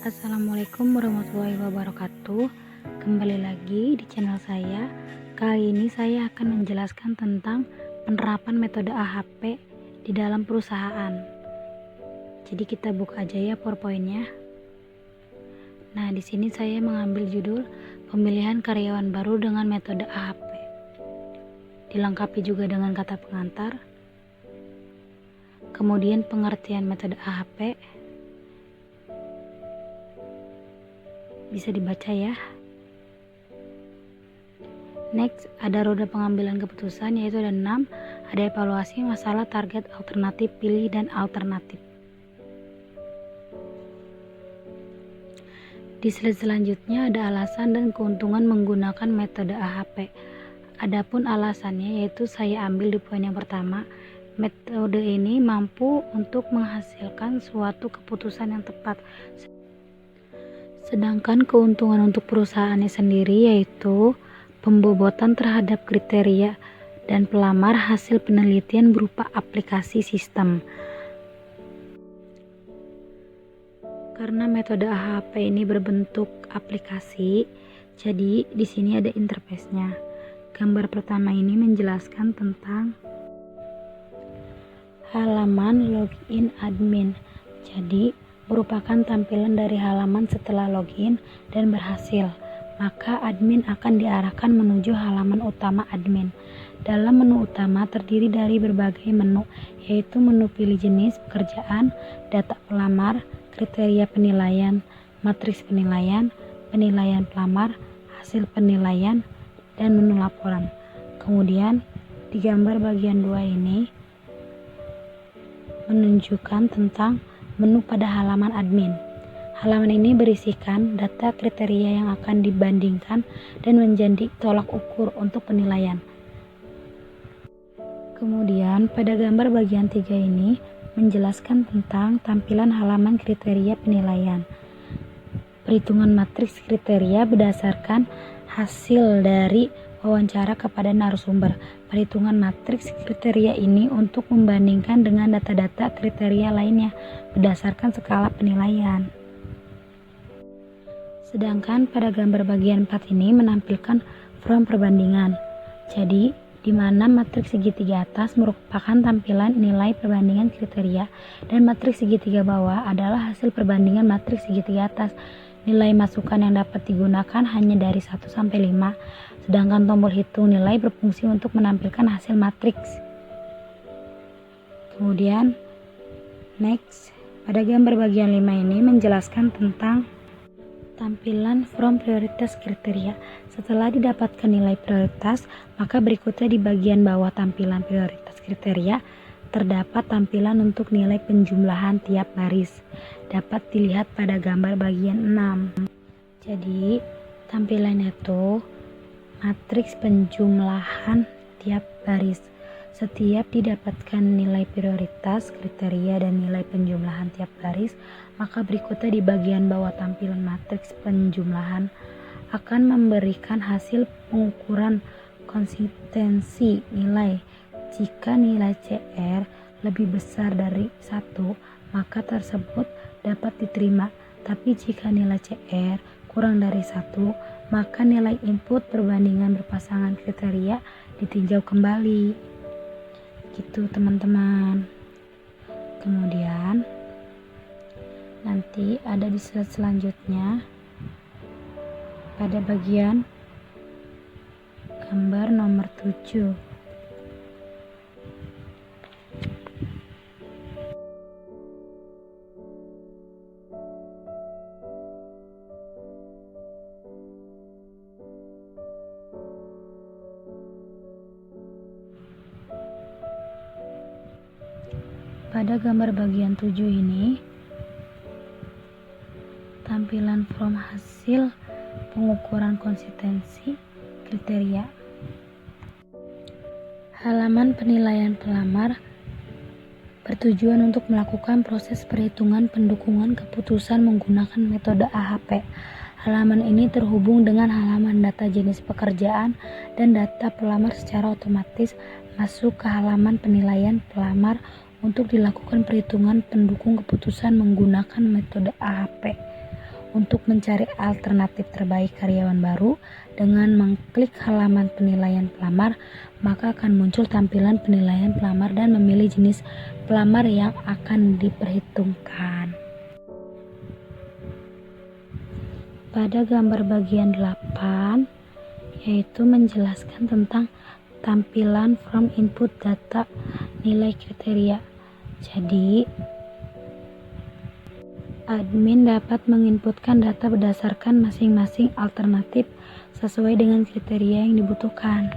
Assalamualaikum warahmatullahi wabarakatuh. Kembali lagi di channel saya. Kali ini saya akan menjelaskan tentang penerapan metode AHP di dalam perusahaan. Jadi kita buka aja ya PowerPoint-nya. Nah, di sini saya mengambil judul pemilihan karyawan baru dengan metode AHP. Dilengkapi juga dengan kata pengantar. Kemudian pengertian metode AHP. Bisa dibaca ya. Next, ada roda pengambilan keputusan, yaitu ada 6. Ada evaluasi, masalah, target, alternatif, pilih, dan alternatif. Di slide selanjutnya ada alasan dan keuntungan menggunakan metode AHP. Adapun alasannya, yaitu saya ambil di poin yang pertama. Metode ini mampu untuk menghasilkan suatu keputusan yang tepat. Sedangkan keuntungan untuk perusahaannya sendiri yaitu pembobotan terhadap kriteria dan pelamar hasil penelitian berupa aplikasi sistem. Karena metode AHP ini berbentuk aplikasi, jadi di sini ada interface-nya. Gambar pertama ini menjelaskan tentang halaman login admin. Jadi merupakan tampilan dari halaman setelah login dan berhasil, maka admin akan diarahkan menuju halaman utama admin. Dalam menu utama terdiri dari berbagai menu, yaitu menu pilih jenis pekerjaan, data pelamar, kriteria penilaian, matriks penilaian, penilaian pelamar, hasil penilaian, dan menu laporan. Kemudian di gambar bagian 2 ini menunjukkan tentang menu pada halaman admin. Halaman ini berisikan data kriteria yang akan dibandingkan dan menjadi tolak ukur untuk penilaian. Kemudian pada gambar bagian 3 ini menjelaskan tentang tampilan halaman kriteria penilaian. Perhitungan matriks kriteria berdasarkan hasil dari wawancara kepada narasumber. Perhitungan matriks kriteria ini untuk membandingkan dengan data-data kriteria lainnya berdasarkan skala penilaian. Sedangkan pada gambar bagian 4 ini menampilkan form perbandingan. Jadi, di mana matriks segitiga atas merupakan tampilan nilai perbandingan kriteria dan matriks segitiga bawah adalah hasil perbandingan matriks segitiga atas. Nilai masukan yang dapat digunakan hanya dari 1 sampai 5, sedangkan tombol hitung nilai berfungsi untuk menampilkan hasil matriks. Kemudian, next, pada gambar bagian 5 ini menjelaskan tentang tampilan form prioritas kriteria. Setelah didapatkan nilai prioritas, maka berikutnya di bagian bawah tampilan prioritas kriteria terdapat tampilan untuk nilai penjumlahan tiap baris. Dapat dilihat pada gambar bagian 6. Jadi, tampilannya itu matriks penjumlahan tiap baris. Setiap didapatkan nilai prioritas kriteria dan nilai penjumlahan tiap baris, maka berikutnya di bagian bawah tampilan matriks penjumlahan akan memberikan hasil pengukuran konsistensi nilai. Jika nilai CR lebih besar dari 1, maka tersebut dapat diterima. Tapi jika nilai CR kurang dari 1, maka nilai input perbandingan berpasangan kriteria ditinjau kembali. Gitu teman-teman. Kemudian nanti ada di slide selanjutnya pada bagian gambar nomor 7. Pada gambar bagian 7 ini tampilan form hasil pengukuran konsistensi kriteria. Halaman penilaian pelamar bertujuan untuk melakukan proses perhitungan pendukungan keputusan menggunakan metode AHP. Halaman ini terhubung dengan halaman data jenis pekerjaan dan data pelamar secara otomatis masuk ke halaman penilaian pelamar untuk dilakukan perhitungan pendukung keputusan menggunakan metode AHP. Untuk mencari alternatif terbaik karyawan baru, dengan mengklik halaman penilaian pelamar, maka akan muncul tampilan penilaian pelamar dan memilih jenis pelamar yang akan diperhitungkan. Pada gambar bagian 8, yaitu menjelaskan tentang tampilan form input data nilai kriteria. Jadi, admin dapat menginputkan data berdasarkan masing-masing alternatif sesuai dengan kriteria yang dibutuhkan.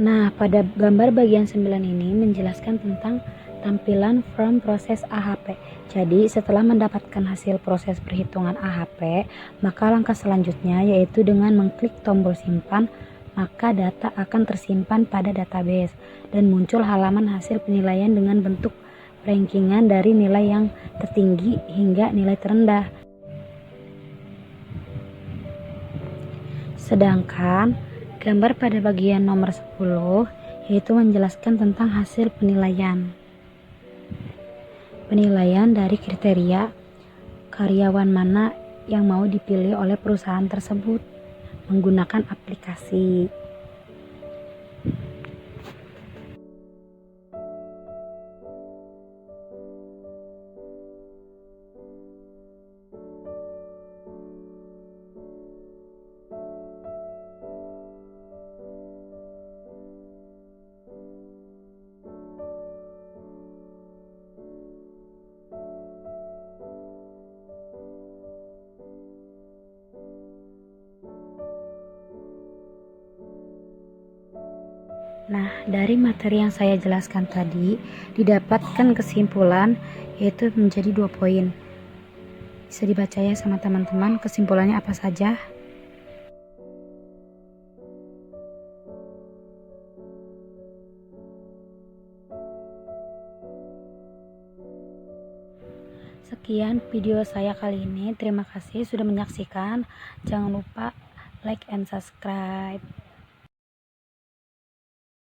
Nah, pada gambar bagian 9 ini menjelaskan tentang tampilan form proses AHP. Jadi, setelah mendapatkan hasil proses perhitungan AHP, maka langkah selanjutnya yaitu dengan mengklik tombol simpan, maka data akan tersimpan pada database dan muncul halaman hasil penilaian dengan bentuk rankingan dari nilai yang tertinggi hingga nilai terendah. Sedangkan gambar pada bagian nomor 10 yaitu menjelaskan tentang hasil penilaian. Penilaian dari kriteria karyawan mana yang mau dipilih oleh perusahaan tersebut menggunakan aplikasi. Nah, dari materi yang saya jelaskan tadi, didapatkan kesimpulan yaitu menjadi 2 poin. Bisa dibaca ya sama teman-teman, kesimpulannya apa saja? Sekian video saya kali ini. Terima kasih sudah menyaksikan. Jangan lupa like and subscribe.